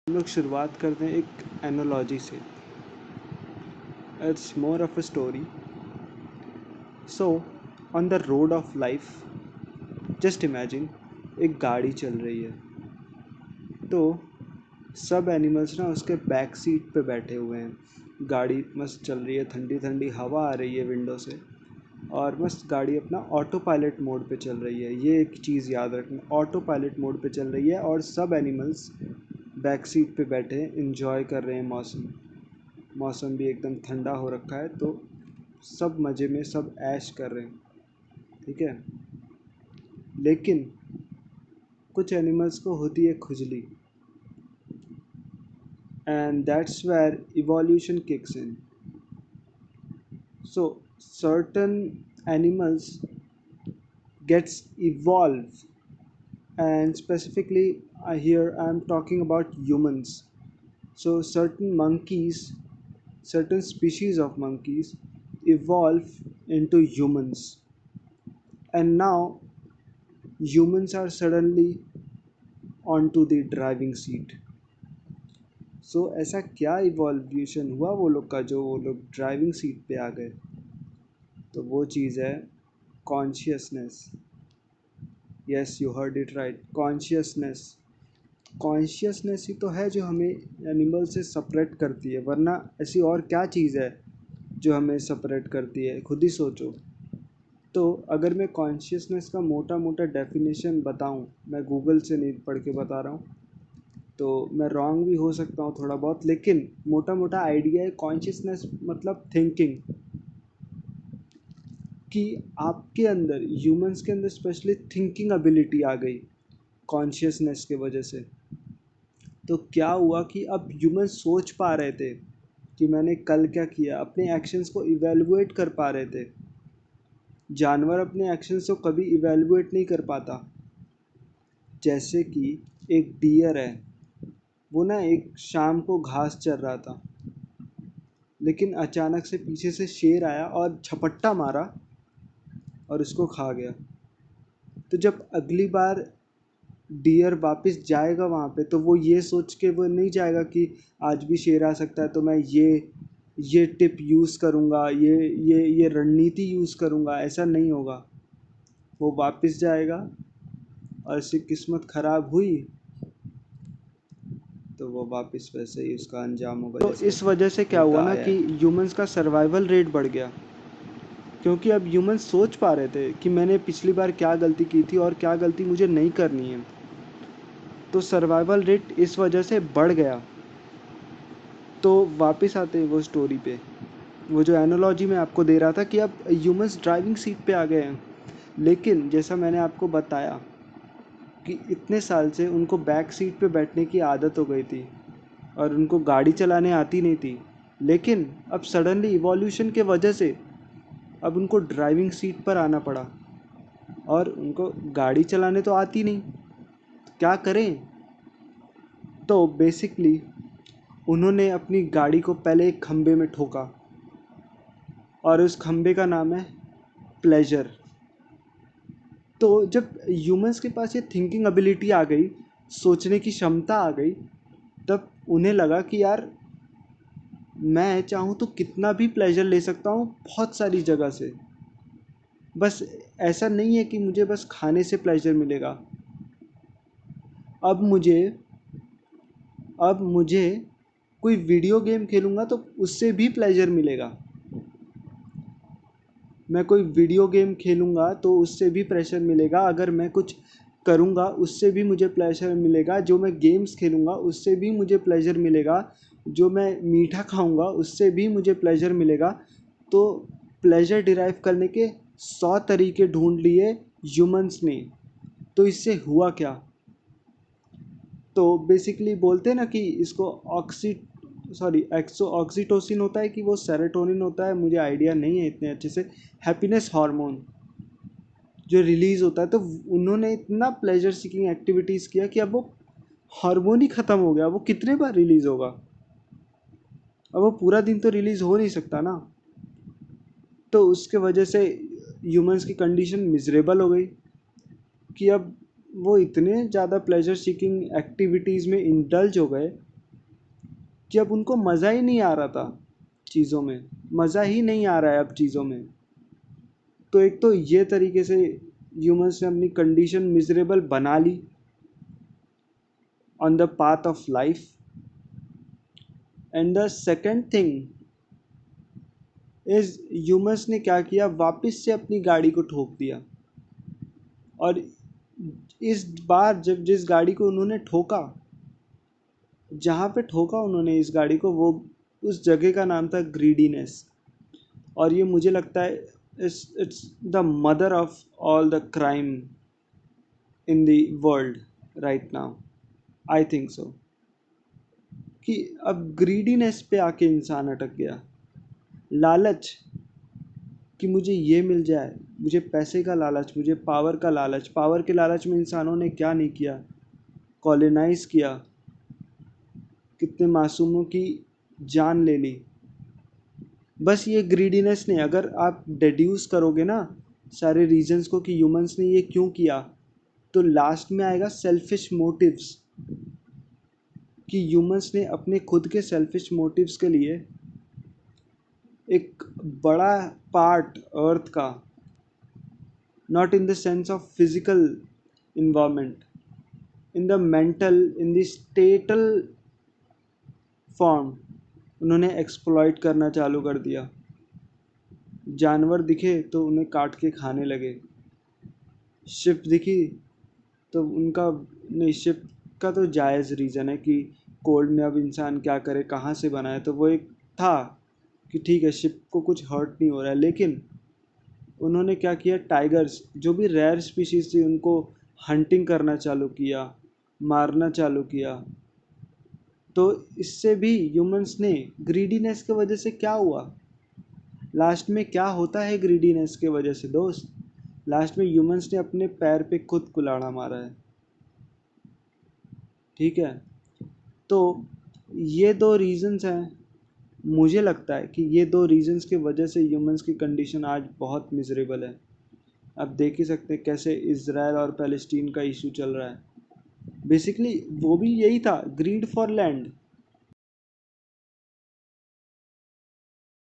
हम लोग शुरुआत करते हैं एक एनोलॉजी से. It's more of a story. So on the road of life, just imagine एक गाड़ी चल रही है. तो सब एनिमल्स ना उसके बैक सीट पे बैठे हुए हैं. गाड़ी मस्त चल रही है, ठंडी ठंडी हवा आ रही है विंडो से, और मस्त गाड़ी अपना ऑटो पायलट मोड पे चल रही है. ये एक चीज़ याद रखना, ऑटो पायलट मोड पे चल रही है और सब एनिमल्स बैक सीट पे बैठे इंजॉय कर रहे हैं मौसम. मौसम भी एकदम ठंडा हो रखा है, तो सब मज़े में, सब ऐश कर रहे हैं. ठीक है. लेकिन कुछ एनिमल्स को होती है खुजली, and that's where evolution kicks in. So certain animals gets evolved, and specifically here I am talking about humans. So certain species of monkeys evolve into humans, and now humans are suddenly onto the driving seat. So ऐसा क्या evolution हुआ वो लोग का जो वो लोग driving seat पे आ गए? तो वो चीज़ है consciousness. Yes, you heard it right, consciousness. Consciousness ही तो है जो हमें एनिमल से सेपरेट करती है, वरना ऐसी और क्या चीज़ है जो हमें सेपरेट करती है? खुद ही सोचो. तो अगर मैं कॉन्शियसनेस का मोटा मोटा डेफिनेशन बताऊं, मैं गूगल से नहीं पढ़ के बता रहा हूँ, तो मैं रॉन्ग भी हो सकता हूँ थोड़ा बहुत, लेकिन मोटा मोटा आइडिया है कॉन्शियसनेस मतलब थिंकिंग. कि आपके अंदर, ह्यूमंस के अंदर स्पेशली थिंकिंग एबिलिटी आ गई कॉन्शियसनेस के वजह से. तो क्या हुआ कि अब ह्यूमंस सोच पा रहे थे कि मैंने कल क्या किया, अपने एक्शंस को इवेलुएट कर पा रहे थे. जानवर अपने एक्शंस को कभी इवेलुएट नहीं कर पाता. जैसे कि एक डियर है, वो ना एक शाम को घास चर रहा था, लेकिन अचानक से पीछे से शेर आया और झपट्टा मारा और उसको खा गया. तो जब अगली बार डियर वापस जाएगा वहाँ पे, तो वो ये सोच के वो नहीं जाएगा कि आज भी शेर आ सकता है, तो मैं ये टिप यूज़ करूँगा, ये रणनीति यूज़ करूँगा. ऐसा नहीं होगा. वो वापस जाएगा और उसकी किस्मत ख़राब हुई तो वो वापस वैसे ही उसका अंजाम होगा. तो इस वजह से क्या हुआ ना कि ह्यूमंस का सर्वाइवल रेट बढ़ गया, क्योंकि अब ह्यूमंस सोच पा रहे थे कि मैंने पिछली बार क्या गलती की थी और क्या गलती मुझे नहीं करनी है. तो सर्वाइवल रेट इस वजह से बढ़ गया. तो वापस आते हैं वो स्टोरी पे, वो जो एनालॉजी मैं आपको दे रहा था कि अब ह्यूमंस ड्राइविंग सीट पे आ गए हैं. लेकिन जैसा मैंने आपको बताया कि इतने साल से उनको बैक सीट पे बैठने की आदत हो गई थी और उनको गाड़ी चलाने आती नहीं थी. लेकिन अब सडनली इवोल्यूशन के वजह से अब उनको ड्राइविंग सीट पर आना पड़ा, और उनको गाड़ी चलाने तो आती नहीं, तो क्या करें? तो बेसिकली उन्होंने अपनी गाड़ी को पहले एक खंबे में ठोका, और उस खंबे का नाम है प्लेजर. तो जब ह्यूमंस के पास ये थिंकिंग एबिलिटी आ गई, सोचने की क्षमता आ गई, तब उन्हें लगा कि यार मैं चाहूँ तो कितना भी प्लेजर ले सकता हूँ बहुत सारी जगह से. बस ऐसा नहीं है कि मुझे बस खाने से प्लेजर मिलेगा. अब मुझे अब मुझे कोई वीडियो गेम खेलूँगा तो उससे भी प्लेजर मिलेगा. मैं कोई वीडियो गेम खेलूँगा तो उससे भी प्रेशर मिलेगा. अगर मैं कुछ करूँगा उससे भी मुझे प्लेजर मिलेगा. जो मैं गेम्स खेलूँगा उससे भी मुझे प्लेजर मिलेगा. जो मैं मीठा खाऊँगा उससे भी मुझे प्लेजर मिलेगा. तो प्लेजर डिराइव करने के 100 तरीके ढूंढ लिए ह्यूमंस ने. तो इससे हुआ क्या? तो बेसिकली बोलते हैं ना कि इसको ऑक्सीटोसिन होता है कि वो सेरोटोनिन होता है, मुझे आइडिया नहीं है इतने अच्छे से. हैप्पीनेस हार्मोन जो रिलीज़ होता है, तो उन्होंने इतना प्लेजर सीकिंग एक्टिविटीज़ किया कि अब वो हार्मोन ही ख़त्म हो गया. वो कितने बार रिलीज़ होगा? अब वो पूरा दिन तो रिलीज़ हो नहीं सकता ना. तो उसके वजह से ह्यूमंस की कंडीशन मिजरेबल हो गई कि अब वो इतने ज़्यादा प्लेजर सीकिंग एक्टिविटीज़ में इंडल्ज हो गए कि अब उनको मज़ा ही नहीं आ रहा था चीज़ों में, मज़ा ही नहीं आ रहा है अब चीज़ों में। तो एक तो ये तरीके से ह्यूमंस ने अपनी कंडीशन मिजरेबल बना ली on the path of life. And the second thing is humans ने क्या किया, वापस से अपनी गाड़ी को ठोक दिया। और इस बार जब जिस गाड़ी को उन्होंने ठोका, जहाँ पे ठोका उन्होंने इस गाड़ी को, वो उस जगह का नाम था ग्रीडीनेस। और ये मुझे लगता है it's the mother of all the crime in the world right now, I think so. कि अब ग्रीडीनेस पे आके इंसान अटक गया। लालच कि मुझे ये मिल जाए, मुझे पैसे का लालच, मुझे पावर का लालच। पावर के लालच में इंसानों ने क्या नहीं किया, कॉलोनाइज किया, कितने मासूमों की जान ले ली। बस ये ग्रीडीनेस ने, अगर आप डिड्यूस करोगे ना सारे रीजंस को कि ह्यूमंस ने ये क्यों किया, तो लास्ट में आएगा सेल्फिश मोटिव्स। कि ह्यूमंस ने अपने खुद के सेल्फिश मोटिव्स के लिए एक बड़ा पार्ट अर्थ का, not in the sense of physical environment, in the mental, in the subtle form, उन्होंने एक्सप्लॉइट करना चालू कर दिया। जानवर दिखे तो उन्हें काट के खाने लगे, शिप दिखी तो उनका, नहीं शिप का तो जायज़ रीज़न है कि कोल्ड में अब इंसान क्या करे, कहाँ से बनाए, तो वो एक था कि ठीक है शिप को कुछ हर्ट नहीं हो रहा है। लेकिन उन्होंने क्या किया, टाइगर्स जो भी रेयर स्पीशीज़ थी उनको हंटिंग करना चालू किया, मारना चालू किया। तो इससे भी ह्यूमंस ने, ग्रीडीनेस की वजह से क्या हुआ, लास्ट में क्या होता है ग्रीडीनेस के वजह से दोस्त, लास्ट में ह्यूमंस ने अपने पैर पे खुद कुल्हाड़ा मारा है। ठीक है, तो ये दो रीजंस हैं। मुझे लगता है कि ये दो रीजंस की वजह से ह्यूमंस की कंडीशन आज बहुत मिजरेबल है। अब देख ही सकते हैं कैसे इज़राइल और पैलेस्टीन का इशू चल रहा है। बेसिकली वो भी यही था, ग्रीड फॉर लैंड।